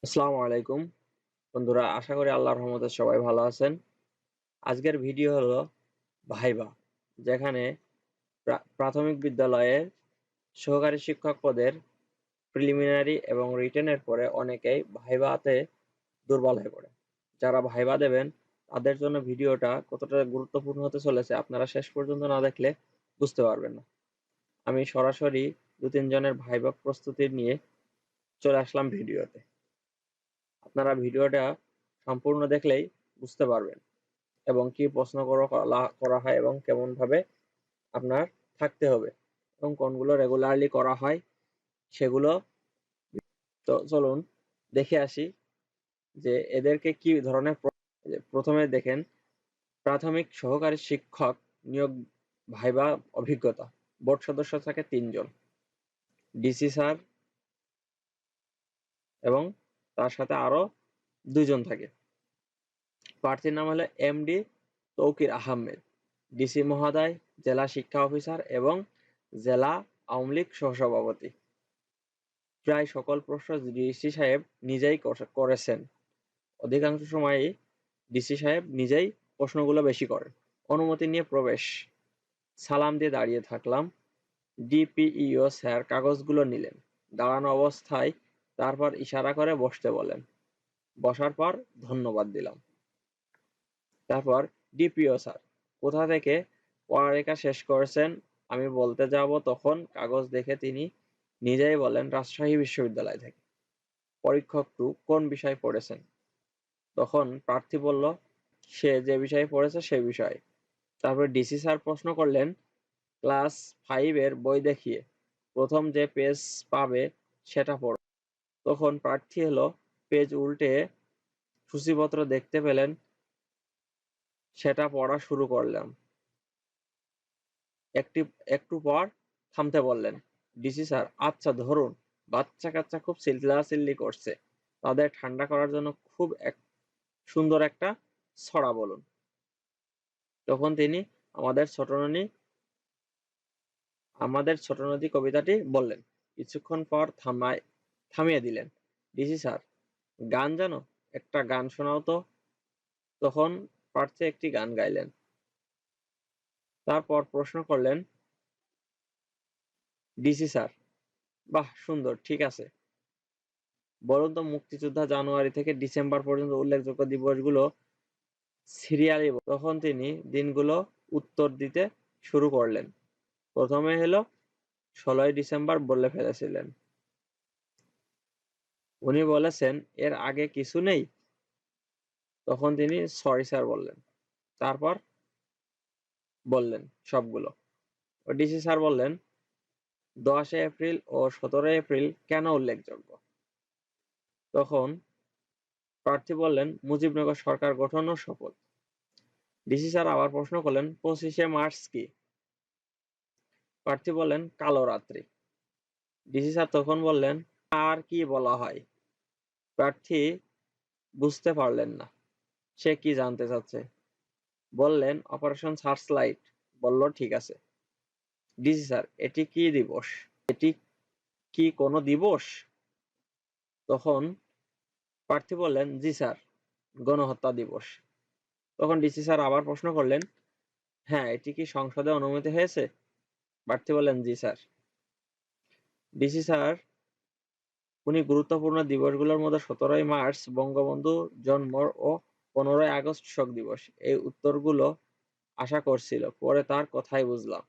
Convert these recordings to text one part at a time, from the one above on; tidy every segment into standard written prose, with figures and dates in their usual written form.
আসসালামু আলাইকুম বন্ধুরা, আশা করি আল্লাহর রহমতে সবাই ভালো আছেন। আজকের ভিডিও হলো ভাইবা, যেখানে প্রাথমিক বিদ্যালয়ের সহকারী শিক্ষক পদের প্রিলিমিনারি এবং রিটেনের পরে অনেকেই ভাইভাতে দুর্বল হয়ে পড়ে। যারা ভাইবা দেবেন তাদের জন্য ভিডিওটা কতটা গুরুত্বপূর্ণ হতে চলেছে আপনারা শেষ পর্যন্ত না দেখলে বুঝতে পারবেন না। আমি সরাসরি 2-3 জনের ভাইবা প্রস্তুতি নিয়ে চলে আসলাম ভিডিওতে। আপনারা ভিডিওটা সম্পূর্ণ দেখলেই বুঝতে পারবেন এবং কি প্রশ্ন করা হয় এবং কেমন ভাবে আপনার থাকতে হবে এবং কোনগুলো রেগুলারলি করা হয় সেগুলো। তো চলুন দেখে আসি যে এদেরকে কি ধরনের প্রথমে দেখেন, প্রাথমিক সহকারী শিক্ষক নিয়োগ ভাইবা অভিজ্ঞতা। বোর্ড সদস্য থাকে 3 জন, ডিসি স্যার এবং তার সাথে আরো 2 জন থাকে। প্রার্থীর নাম হলো এমডি তৌকির আহমেদ, ডিসি মহোদয়, জেলা শিক্ষা অফিসার এবং জেলা আওয়ামী লীগ সহসভাপতি। প্রায় সকল প্রশ্ন ডিসি সাহেব নিজেই করেছেন। অধিকাংশ সময়ই ডিসি সাহেব নিজেই প্রশ্নগুলো বেশি করেন। অনুমতি নিয়ে প্রবেশ। সালাম দিয়ে দাঁড়িয়ে থাকলাম। ডিপিইও স্যার কাগজগুলো নিলেন। দাঁড়ানো অবস্থায় তারপর ইশারা করে বসতে বলেন। বসার পর ধন্যবাদ দিলাম। তারপর ডিপিও স্যার কোথা থেকে পড়ালেখা শেষ করেছেন আমি বলতে যাব, তখন কাগজ দেখে তিনি নিজেই বলেন রাজশাহী বিশ্ববিদ্যালয় থেকে। পরীক্ষক 2 কোন বিষয় পড়েছেন? তখন প্রার্থী বলল সে যে বিষয়ে পড়েছে সে বিষয়ে। তারপর ডিসি স্যার প্রশ্ন করলেন ক্লাস 5 এর বই দেখিয়ে প্রথম যে পেজ পাবে সেটা পড়ো। তখন প্রার্থী হলো পেজ উল্টে সূচিপত্র দেখতে পেলেন, সেটা পড়া শুরু করলাম। একটু পর থামতে বললেন। ডিসি স্যার আচ্ছা ধরুন বাচ্চা কাচ্চা খুব চিল্লাচিল্লি করছে, তাদের ঠান্ডা করার জন্য খুব সুন্দর একটা ছড়া বলুন। তখন তিনি আমাদের ছোট নদী কবিতাটি বললেন। কিছুক্ষণ পর থামিয়ে দিলেন। ডিসি স্যার গান জানো? একটা গান শোনাও তো। তখন প্রার্থী একটি গান গাইলেন। তারপর প্রশ্ন করলেন ডিসি স্যার, বাহ সুন্দর, ঠিক আছে, বলুন তো মুক্তিযোদ্ধা জানুয়ারি থেকে ডিসেম্বর পর্যন্ত উল্লেখযোগ্য দিবসগুলো সিরিয়ালি। তখন তিনি দিনগুলো উত্তর দিতে শুরু করলেন। প্রথমে হলো 16ই ডিসেম্বর বলে ফেলেছিলেন। উনি বলেছেন এর আগে কিছু নেই। তখন তিনি সরি স্যার বললেন। তারপর বললেন সবগুলো। ডিসি স্যার বললেন 10 এপ্রিল ও 17 এপ্রিল কেন উল্লেখযোগ্য? তখন প্রার্থী বললেন মুজিবনগর সরকার গঠন ও শপথ। ডিসি স্যার আবার প্রশ্ন করলেন 25শে মার্চ কি? প্রার্থী বললেন কালো রাত্রি। ডিসি স্যার তখন বললেন আর কি বলা হয়? প্রার্থী বুঝতে পারলেন না সে কি জানতে চাচ্ছে। বললেন অপারেশন সার্চলাইট। বলল ঠিক আছে। ডিসি স্যার এটি কি দিবস? এটি কি কোনো দিবস? তখন প্রার্থী বললেন জি স্যার, গণহত্যা দিবস। তখন ডিসি স্যার আবার প্রশ্ন করলেন হ্যাঁ, এটি কি সংসদে অনুমতি হয়েছে? প্রার্থী বললেন জি স্যার। ডিসি স্যার উনি গুরুত্বপূর্ণ দিবসগুলোর মধ্যে 17ই মার্চ বঙ্গবন্ধুর জন্ম ও 15ই আগস্ট শোক দিবস, এই উত্তরগুলো আশা করছিল, পরে তার কথাই বুঝলাম।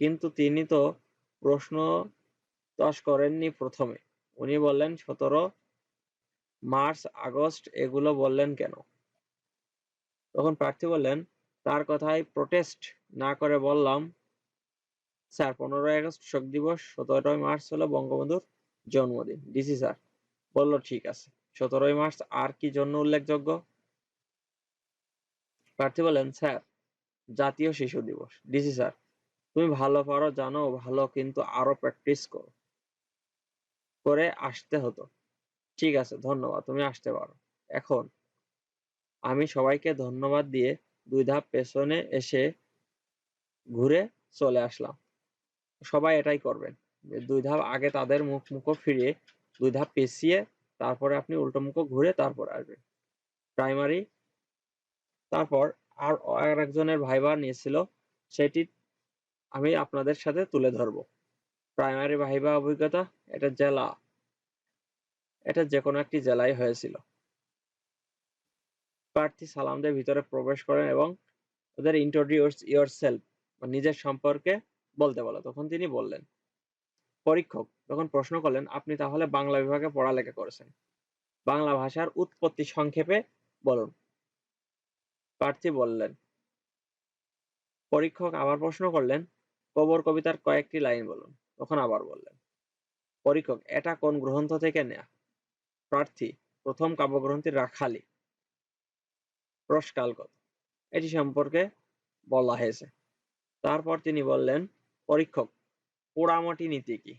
কিন্তু তিনি তো প্রশ্ন তস করেননি প্রথমে। উনি বললেন 17 মার্চ আগস্ট এগুলো বললেন কেন? তখন প্রার্থী বললেন তার কথায় প্রোটেস্ট না করে বললাম স্যার 15ই আগস্ট শোক দিবস, 17ই মার্চ হলো বঙ্গবন্ধুর জন্মদিন। ডিসি স্যার বলল ঠিক আছে, 17ই মার্চ আর কি জন্য উল্লেখযোগ্য? প্রার্থী বললেন স্যার জাতীয় শিশু দিবস। ডিসি স্যার তুমি ভালো পারো জানো ভালো, কিন্তু আরো প্র্যাকটিস করে আসতে হতো। ঠিক আছে ধন্যবাদ, তুমি আসতে পারো। এখন আমি সবাইকে ধন্যবাদ দিয়ে 2 ধাপ পেছনে এসে ঘুরে চলে আসলাম। সবাই এটাই করবেন যে 2 ধাপ আগে তাদের মুখ ফিরিয়ে 2 ধাপ পেছিয়ে তারপরে আপনি উল্টোমুখ ঘুরে তারপর আসবেন। প্রাইমারি তারপর আরেকজনের ভাইবা নিয়েছিল, সেটি আমি আপনাদের সাথে তুলে ধরব। প্রাইমারি ভাইবা অভিজ্ঞতা, এটা যেকোনো একটি জেলায় হয়েছিল। প্রার্থী সালাম দিয়ে ভিতরে প্রবেশ করেন এবং ওদের ইন্ট্রোডিউস ইয়োরসেলফ বা নিজের সম্পর্কে বলতে বলে। তখন তিনি বললেন। পরীক্ষক তখন প্রশ্ন করলেন, আপনি তাহলে বাংলা বিভাগে পড়ালেখা করেছেন, বাংলা ভাষার উৎপত্তি সংক্ষেপে বলুন। প্রার্থী বললেন। পরীক্ষক আবার প্রশ্ন করলেন, কবর কবিতার কয়েকটি লাইন বলুন। তখন আবার বললেন। পরীক্ষক, এটা কোন গ্রন্থ থেকে নেয়া? প্রার্থী, প্রথম কাব্যগ্রন্থি রাখালি। রসকালগত এটি সম্পর্কে বলা হয়েছে। তারপর তিনি বললেন, পরীক্ষক, পোড়ামাটি নীতি কি?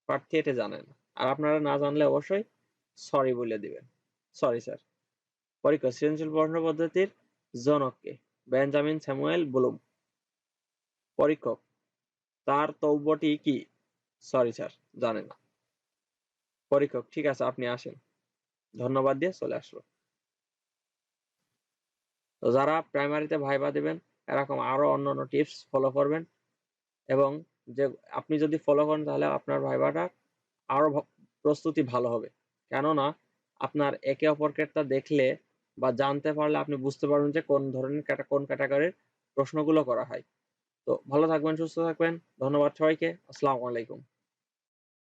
প্রার্থী এটা জানে না, আর আপনারা না জানলে অবশ্যই সরি বলে দিবেন, সরি স্যার। পরীক্ষক, সৃজনশীল প্রশ্ন পদ্ধতির জনক কে? Benjamin Samuel Bloom. পরীক্ষক, তার তৌব্যটি কি? সরি স্যার, জানে না। পরীক্ষক, ঠিক আছে, আপনি আসেন। ধন্যবাদ দিয়ে চলে আসলো। তো যারা প্রাইমারিতে ভাইবা দেবেন, এরকম আরো অন্যান্য টিপস ফলো করবেন, এবং যে আপনি যদি ফলো করেন তাহলে আপনার ভাইবাটা আরো প্রস্তুতি ভালো হবে। কেননা আপনার একে অপরকে দেখলে বা জানতে পারলে আপনি বুঝতে পারবেন যে কোন ধরনের কোন ক্যাটাগরির প্রশ্নগুলো করা হয়। তো ভালো থাকবেন, সুস্থ থাকবেন। ধন্যবাদ সবাইকে। আসসালামু আলাইকুম।